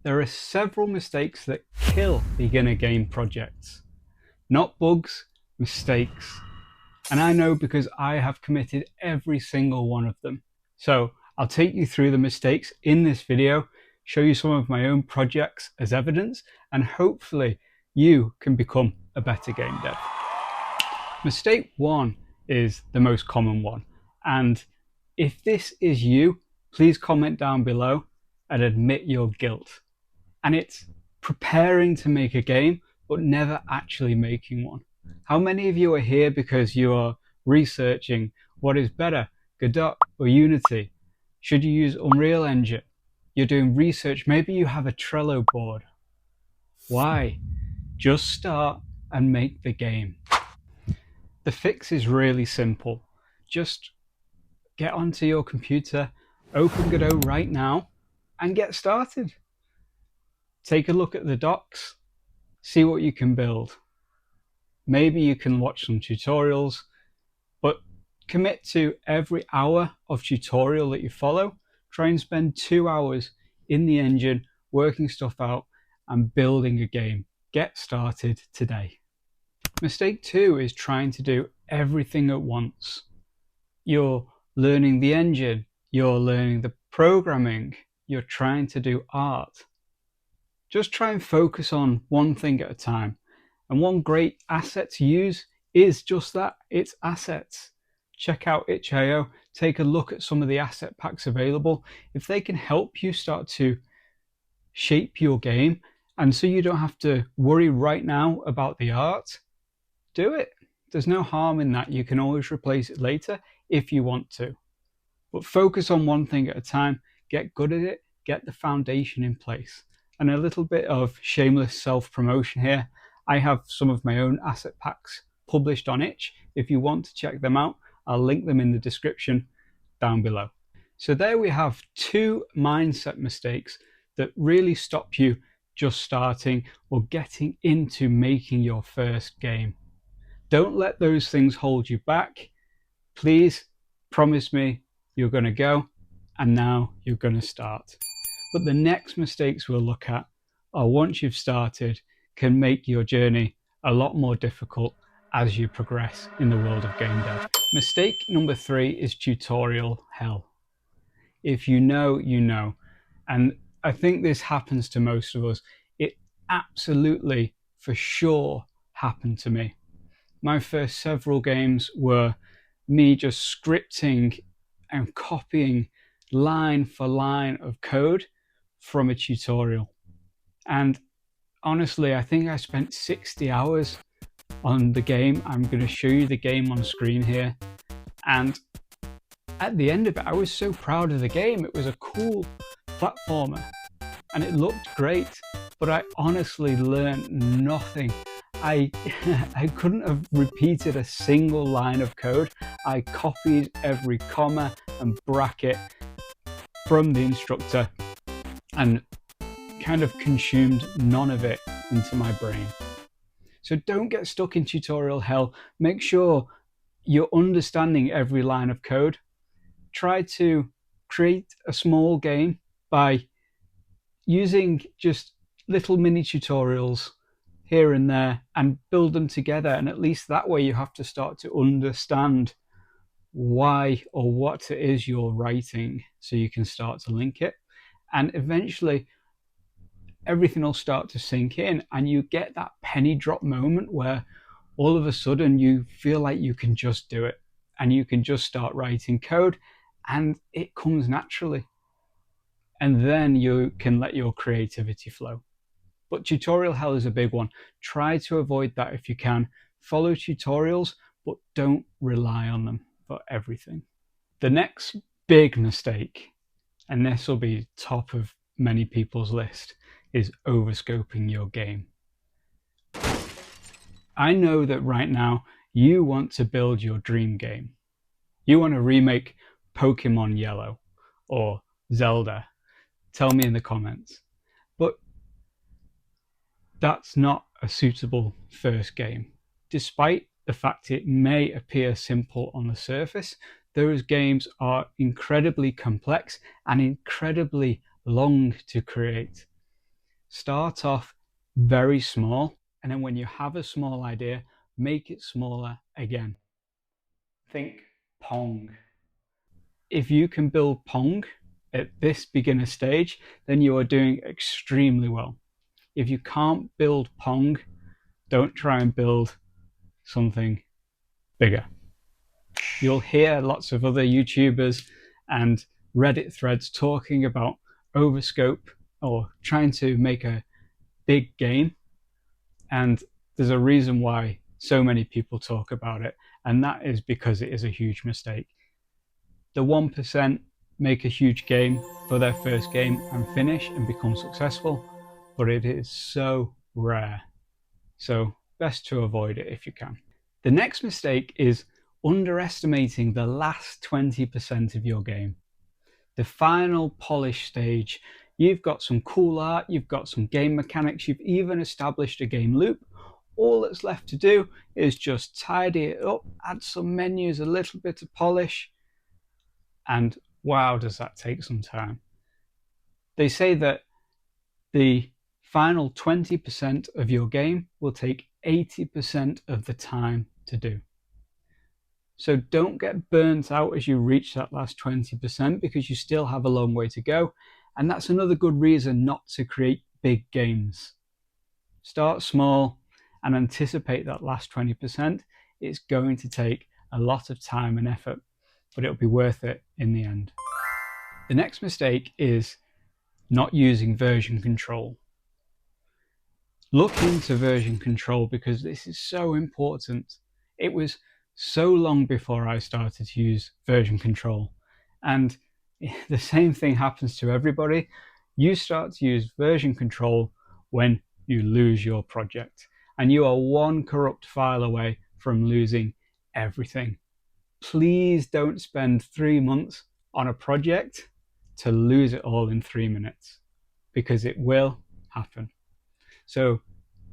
There are several mistakes that kill beginner game projects. Not bugs, mistakes. And I know because I have committed every single one of them. So I'll take you through the mistakes in this video, show you some of my own projects as evidence, and hopefully you can become a better game dev. Mistake one is the most common one. And if this is you, please comment down below and admit your guilt. And it's preparing to make a game, but never actually making one. How many of you are here because you are researching what is better, Godot or Unity? Should you use Unreal Engine? You're doing research, maybe you have a Trello board. Why? Just start and make the game. The fix is really simple. Just get onto your computer, open Godot right now, and get started. Take a look at the docs, see what you can build. Maybe you can watch some tutorials, but commit to every hour of tutorial that you follow. Try and spend 2 hours in the engine, working stuff out and building a game. Get started today. Mistake two is trying to do everything at once. You're learning the engine, you're learning the programming, you're trying to do art. Just try and focus on one thing at a time. And one great asset to use is just that, it's assets. Check out itch.io, take a look at some of the asset packs available. If they can help you start to shape your game, and so you don't have to worry right now about the art, do it. There's no harm in that. You can always replace it later if you want to. But focus on one thing at a time, get good at it, get the foundation in place. And a little bit of shameless self-promotion here. I have some of my own asset packs published on itch. If you want to check them out, I'll link them in the description down below. So there we have two mindset mistakes that really stop you just starting or getting into making your first game. Don't let those things hold you back. Please promise me you're going to go, and now you're going to start. But the next mistakes we'll look at are, once you've started, can make your journey a lot more difficult as you progress in the world of game dev. Mistake number 3 is tutorial hell. If you know, you know. And I think this happens to most of us. It absolutely, for sure, happened to me. My first several games were me just scripting and copying line for line of code from a tutorial. And honestly, I think I spent 60 hours on the game. I'm going to show you the game on screen here. And at the end of it, I was so proud of the game. It was a cool platformer and it looked great, but I honestly learned nothing. I couldn't have repeated a single line of code. I copied every comma and bracket from the instructor and kind of consumed none of it into my brain. So don't get stuck in tutorial hell. Make sure you're understanding every line of code. Try to create a small game by using just little mini tutorials here and there and build them together. And at least that way you have to start to understand why or what it is you're writing, so you can start to link it. And eventually everything will start to sink in and you get that penny drop moment where all of a sudden you feel like you can just do it and you can just start writing code and it comes naturally. And then you can let your creativity flow. But tutorial hell is a big one. Try to avoid that if you can. Follow tutorials, but don't rely on them for everything. The next big mistake, and this will be top of many people's list, is overscoping your game. I know that right now you want to build your dream game. You want to remake Pokemon Yellow or Zelda. Tell me in the comments. But that's not a suitable first game. Despite the fact it may appear simple on the surface, those games are incredibly complex and incredibly long to create. Start off very small, and then when you have a small idea, make it smaller again. Think Pong. If you can build Pong at this beginner stage, then you are doing extremely well. If you can't build Pong, don't try and build something bigger. You'll hear lots of other YouTubers and Reddit threads talking about overscope or trying to make a big game, and there's a reason why so many people talk about it, and that is because it is a huge mistake. The 1% make a huge game for their first game and finish and become successful, but it is so rare. So best to avoid it if you can. The next mistake is underestimating the last 20% of your game. The final polish stage. You've got some cool art, you've got some game mechanics, you've even established a game loop. All that's left to do is just tidy it up, add some menus, a little bit of polish, and wow, does that take some time. They say that the final 20% of your game will take 80% of the time to do. So don't get burnt out as you reach that last 20% because you still have a long way to go. And that's another good reason not to create big games. Start small and anticipate that last 20%. It's going to take a lot of time and effort, but it'll be worth it in the end. The next mistake is not using version control. Look into version control because this is so important. It was so long before I started to use version control, and the same thing happens to everybody. You start to use version control when you lose your project, and you are one corrupt file away from losing everything. Please don't spend 3 months on a project to lose it all in 3 minutes, because it will happen. So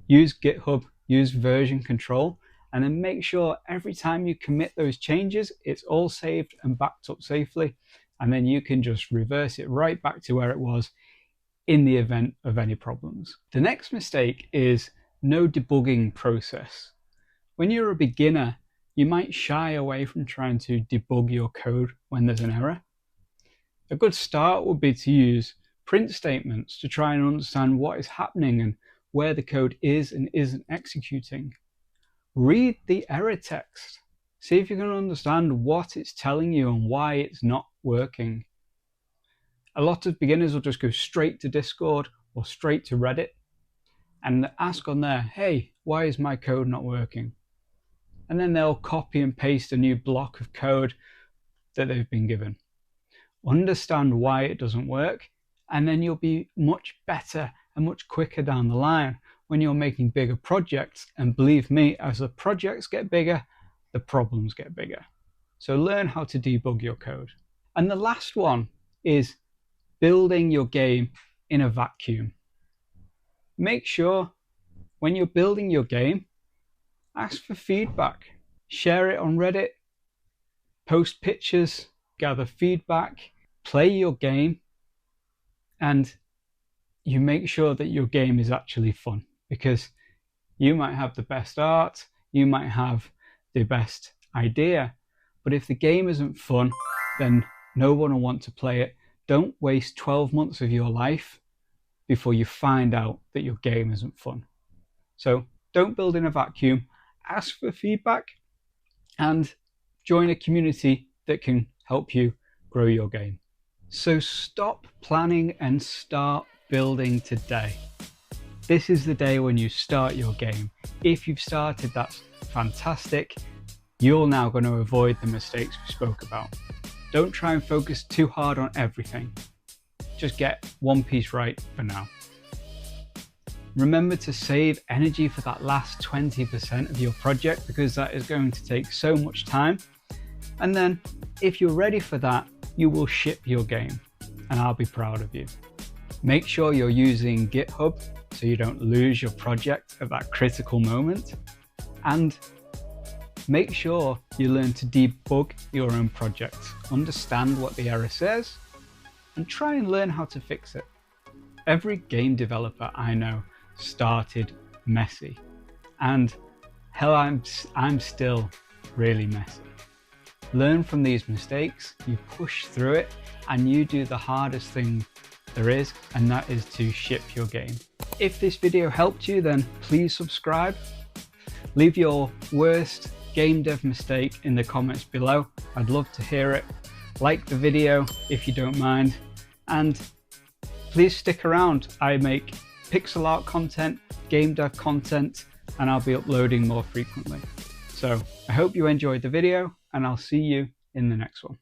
use GitHub, use version control, and then make sure every time you commit those changes, it's all saved and backed up safely, and then you can just reverse it right back to where it was in the event of any problems. The next mistake is no debugging process. When you're a beginner, you might shy away from trying to debug your code when there's an error. A good start would be to use print statements to try and understand what is happening and where the code is and isn't executing. Read the error text. See if you can understand what it's telling you and why it's not working. A lot of beginners will just go straight to Discord or straight to Reddit and ask on there, hey, why is my code not working? And then they'll copy and paste a new block of code that they've been given. Understand why it doesn't work, and then you'll be much better and much quicker down the line when you're making bigger projects. And believe me, as the projects get bigger, the problems get bigger. So learn how to debug your code. And the last one is building your game in a vacuum. Make sure when you're building your game, ask for feedback. Share it on Reddit, post pictures, gather feedback, play your game, and you make sure that your game is actually fun, because you might have the best art, you might have the best idea, but if the game isn't fun, then no one will want to play it. Don't waste 12 months of your life before you find out that your game isn't fun. So don't build in a vacuum, ask for feedback, and join a community that can help you grow your game. So stop planning and start building today. This is the day when you start your game. If you've started, that's fantastic. You're now going to avoid the mistakes we spoke about. Don't try and focus too hard on everything. Just get one piece right for now. Remember to save energy for that last 20% of your project, because that is going to take so much time. And then if you're ready for that, you will ship your game, and I'll be proud of you. Make sure you're using GitHub so you don't lose your project at that critical moment. And make sure you learn to debug your own project. Understand what the error says and try and learn how to fix it. Every game developer I know started messy, and hell, I'm still really messy. Learn from these mistakes, you push through it, and you do the hardest thing there is, and that is to ship your game. If this video helped you, then please subscribe. Leave your worst game dev mistake in the comments below. I'd love to hear it. Like the video if you don't mind, and please stick around. I make pixel art content, game dev content, and I'll be uploading more frequently. So I hope you enjoyed the video, and I'll see you in the next one.